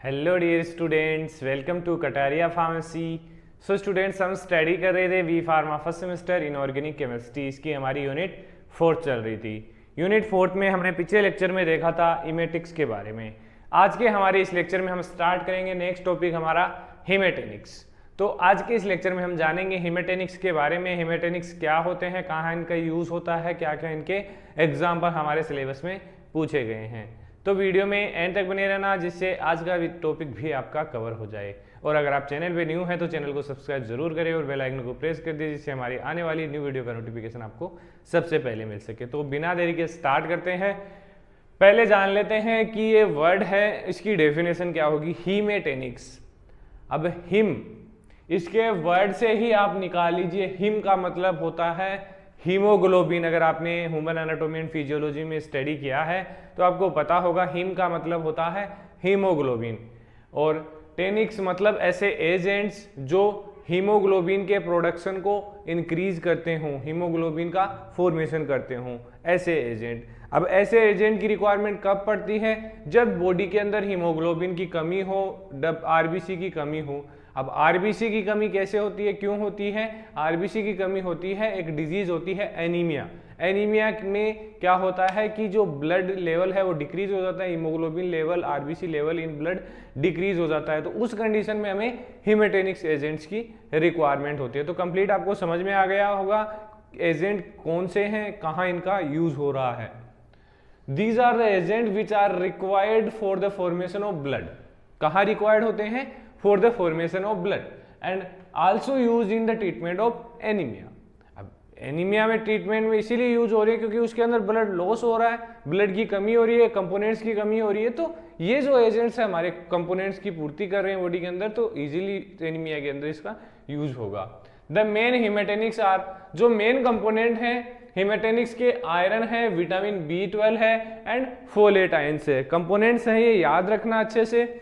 Hello dear students, welcome to Kataria pharmacy. So students, हम study कर रहे थे we pharma first semester inorganic chemistry. इसकी हमारी यूनिट 4 चल रही थी। यूनिट 4 में हमने पिछले लेक्चर में देखा था इमेटिक्स के बारे में। आज के हमारे इस लेक्चर में हम स्टार्ट करेंगे नेक्स्ट टॉपिक हमारा हेमेटेनिक्स। तो आज के इस लेक्चर में हम जानेंगे हेमेटेनिक्स के बारे में। हेमेटेनिक्स क्या होते हैं, कहाँ इनका यूज़ होता है, क्या क्या इनके एग्जाम्पल हमारे सिलेबस में पूछे गए हैं। तो वीडियो में एंड तक बने रहना, जिससे आज का टॉपिक भी आपका कवर हो जाए। और अगर आप चैनल पे न्यू हैं तो चैनल को सब्सक्राइब जरूर करें और बेल आइकन को प्रेस कर दीजिए, जिससे हमारी आने वाली न्यू वीडियो का नोटिफिकेशन आपको सबसे पहले मिल सके। तो बिना देरी के स्टार्ट करते हैं। पहले जान लेते हैं कि ये वर्ड है, इसकी डेफिनेशन क्या होगी। हीमेटेनिक्स। अब हिम, इसके वर्ड से ही आप निकाल लीजिए। हिम का मतलब होता है हीमोग्लोबिन। अगर आपने ह्यूमन एनाटॉमी एंड फिजियोलॉजी में स्टडी किया है तो आपको पता होगा हिम का मतलब होता है हीमोग्लोबिन। और टेनिक्स मतलब ऐसे एजेंट्स जो हीमोग्लोबिन के प्रोडक्शन को इंक्रीज करते हों, हीमोग्लोबिन का फॉर्मेशन करते हों, ऐसे एजेंट। अब ऐसे एजेंट की रिक्वायरमेंट कब पड़ती है? जब बॉडी के अंदर हीमोग्लोबिन की कमी हो, जब आरबीसी की कमी हो। अब आरबीसी की कमी कैसे होती है, क्यों होती है? आरबीसी की कमी होती है, एक डिजीज होती है एनीमिया। एनीमिया में क्या होता है कि जो ब्लड लेवल है वो डिक्रीज हो जाता है, haemoglobin level, RBC level in blood decrease हो जाता है। तो उस कंडीशन में हमें हीमेटेनिक्स एजेंट्स की रिक्वायरमेंट होती है। तो कंप्लीट आपको समझ में आ गया होगा एजेंट कौन से हैं, कहाँ इनका यूज हो रहा है। These are the agents which are required for the formation of blood. कहाँ रिक्वायर्ड होते हैं? For the formation of blood and also used in the treatment of anemia. अब एनीमिया में ट्रीटमेंट में इसीलिए यूज हो रही है क्योंकि उसके अंदर ब्लड लॉस हो रहा है, ब्लड की कमी हो रही है, कंपोनेंट्स की कमी हो रही है। तो ये जो एजेंट्स है हमारे कंपोनेंट्स की पूर्ति कर रहे हैं बॉडी के अंदर, तो इजीली एनीमिया के अंदर इसका यूज होगा। द मेन हेमेटेनिक्स आर, जो मेन कंपोनेंट है हेमेटेनिक्स के, आयरन है, विटामिन B12 है एंड फोलेट आयंस है। कंपोनेंट्स हैं, ये याद रखना अच्छे से।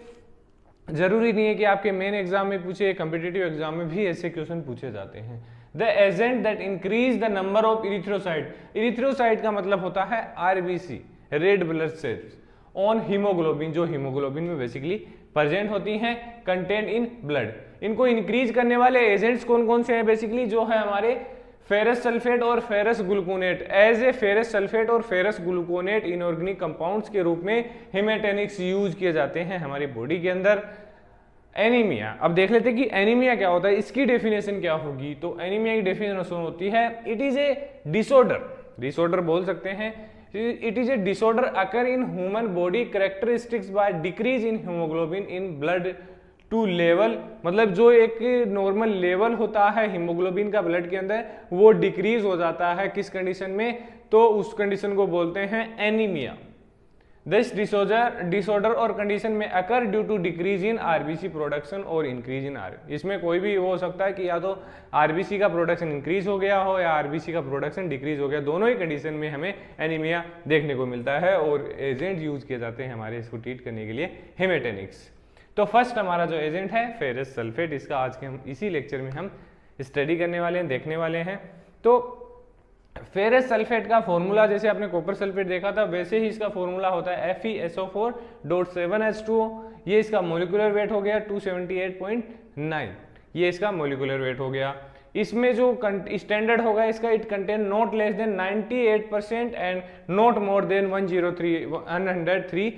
जरूरी नहीं है कि आपके मेन एग्जाम में पूछे, कॉम्पिटिटिव एग्जाम में भी ऐसे क्वेश्चन पूछे जाते हैं। The agent that increase the number of erythrocyte. Erythrocyte का मतलब होता है RBC, red blood cells, on haemoglobin, जो हीमोग्लोबिन में बेसिकली प्रेजेंट होती हैं, कंटेंट इन ब्लड। इनको इंक्रीज करने वाले एजेंट्स कौन कौन से हैं? बेसिकली जो है हमारे फेरस सल्फेट और ferrous gluconate. As a ferrous sulphate और फेरस ग्लूकोनेट इनऑर्गेनिक कंपाउंड्स के रूप में हेमेटेनिक्स यूज किए जाते हैं हमारी बॉडी के अंदर। एनीमिया, अब देख लेते हैं कि एनीमिया क्या होता है, इसकी डेफिनेशन क्या होगी। तो एनीमिया की डेफिनेशन होती है, it is a disorder, disorder बोल सकते हैं। It is a disorder occur in human body characteristics by decrease in haemoglobin in blood to level. मतलब जो एक नॉर्मल लेवल होता है हीमोग्लोबिन का ब्लड के अंदर, वो डिक्रीज हो जाता है किस कंडीशन में? तो उस कंडीशन को बोलते हैं एनीमिया। दिस डिसऑर्डर और कंडीशन में occur due to decrease in RBC production और इंक्रीज इन आर। इसमें कोई भी हो सकता है कि या तो आरबीसी का प्रोडक्शन इंक्रीज हो गया हो या आरबीसी का प्रोडक्शन डिक्रीज हो गया। दोनों ही कंडीशन में हमें एनीमिया देखने को मिलता है और एजेंट यूज किए जाते हैं हमारे इसको ट्रीट करने के लिए, हेमेटेनिक्स। तो फर्स्ट हमारा जो एजेंट है फेरस सल्फेट, इसका आज के हम इसी लेक्चर में हम स्टडी करने वाले हैं, देखने वाले हैं। तो फेरस सल्फेट का फॉर्मूला जैसे आपने कॉपर सल्फेट देखा था, वैसे ही इसका फॉर्मूला होता है FeSO4.7H2O। ये इसका मोलिकुलर वेट हो गया 278.9, ये इसका मोलिकुलर वेट हो गया। इसमें जो स्टैंडर्ड होगा इसका, it contain not less than 98% and not more than 103।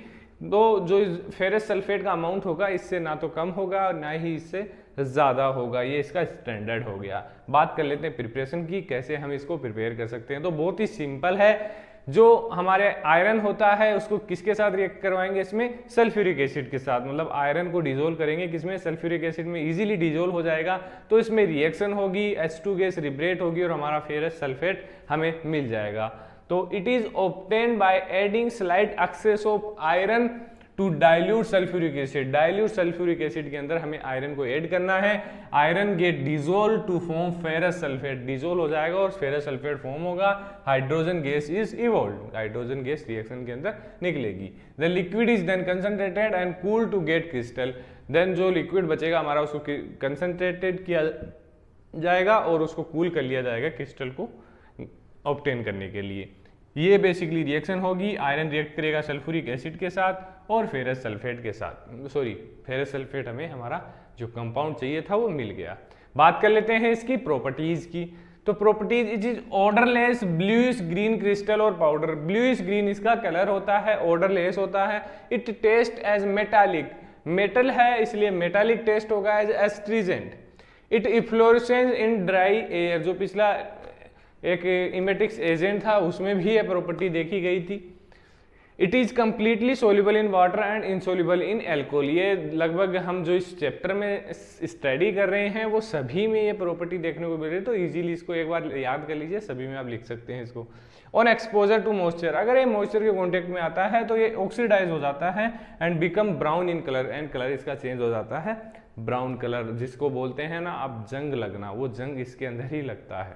तो जो फेरस सल्फेट का अमाउंट होगा इससे ना तो कम होगा और ना ही इससे ज़्यादा होगा, ये इसका स्टैंडर्ड हो गया। बात कर लेते हैं प्रिपरेशन की, कैसे हम इसको प्रिपेयर कर सकते हैं। तो बहुत ही सिंपल है। जो हमारे आयरन होता है उसको किसके साथ रिएक्ट करवाएंगे? इसमें सल्फ्यूरिक एसिड के साथ। मतलब आयरन को डिजोल्व करेंगे किसमें? सल्फ्यूरिक एसिड में इजीली डिजोल्व हो जाएगा। तो इसमें रिएक्शन होगी, H2 गैस लिबरेट होगी और हमारा फेरस सल्फेट हमें मिल जाएगा। तो it is obtained by adding slight excess of iron to dilute sulphuric acid. Dilute sulphuric acid के अंदर हमें आयरन को ऐड करना है। Iron get dissolve to form ferrous sulphate, dissolve हो जाएगा और फेरस सल्फेट फॉर्म होगा। Hydrogen gas is evolved, hydrogen gas reaction के अंदर निकलेगी। The liquid is then concentrated and cool to get crystal. Then जो लिक्विड बचेगा हमारा उसको कंसंट्रेटेड किया जाएगा और उसको कूल कर लिया जाएगा क्रिस्टल को ऑब्टेन करने के लिए। ये बेसिकली रिएक्शन होगी, आयरन रिएक्ट करेगा सल्फ्यूरिक एसिड के साथ और फेरस सल्फेट के साथ, सॉरी फेरस सल्फेट हमें हमारा जो कंपाउंड चाहिए था वो मिल गया। बात कर लेते हैं इसकी प्रॉपर्टीज की। तो properties, it is odourless bluish green crystal और पाउडर। ब्लूइश ग्रीन इसका कलर होता है, ऑर्डरलेस होता है। It taste as metallic, metal है इसलिए मेटालिक टेस्ट होगा, as astringent. It efflorescence in dry air, जो पिछला एक इमेटिक्स एजेंट था उसमें भी यह प्रॉपर्टी देखी गई थी। It is completely soluble in water and insoluble in alcohol. ये लगभग हम जो इस चैप्टर में स्टडी कर रहे हैं वो सभी में ये प्रॉपर्टी देखने को मिल रही है, तो इजीली इसको एक बार याद कर लीजिए, सभी में आप लिख सकते हैं इसको। ऑन एक्सपोजर टू मॉइस्चर, अगर ये मॉइस्चर के कॉन्टेक्ट में आता है तो ये ऑक्सीडाइज हो जाता है and become brown in colour, and colour इसका चेंज हो जाता है ब्राउन कलर, जिसको बोलते हैं ना अब जंग लगना, वो जंग इसके अंदर ही लगता है,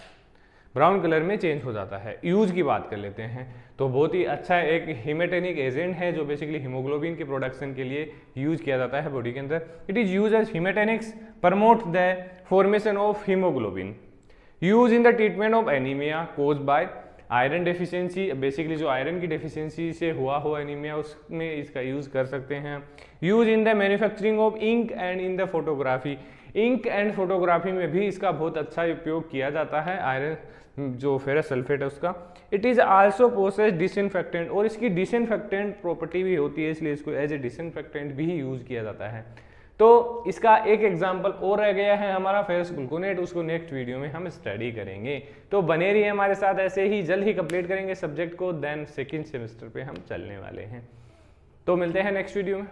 ब्राउन कलर में चेंज हो जाता है। यूज की बात कर लेते हैं तो बहुत ही अच्छा एक हीमेटेनिक एजेंट है जो बेसिकली हीमोग्लोबिन के प्रोडक्शन के लिए यूज किया जाता है बॉडी के अंदर। It is used as haematinics, promote the formation of haemoglobin. Used in the treatment of anaemia caused by iron deficiency, basically जो आयरन की डेफिशिएंसी से हुआ एनीमिया उसमें इसका यूज कर सकते हैं। Used in the manufacturing of ink and in the photography, ink and photography में भी इसका बहुत अच्छा उपयोग किया जाता है, आयरन जो फेरस सल्फेट है उसका। It is also process disinfectant, और इसकी डिसइंफेक्टेंट प्रॉपर्टी भी होती है इसलिए इसको एज ए डिसइंफेक्टेंट भी यूज किया जाता है। तो इसका एक एग्जांपल और रह गया है हमारा फेरस ग्लूकोनेट, उसको नेक्स्ट वीडियो में हम स्टडी करेंगे। तो बने रहिए हमारे साथ, ऐसे ही जल्द ही कंप्लीट करेंगे सब्जेक्ट को, देन सेकेंड सेमेस्टर पे हम चलने वाले हैं। तो मिलते हैं नेक्स्ट वीडियो में।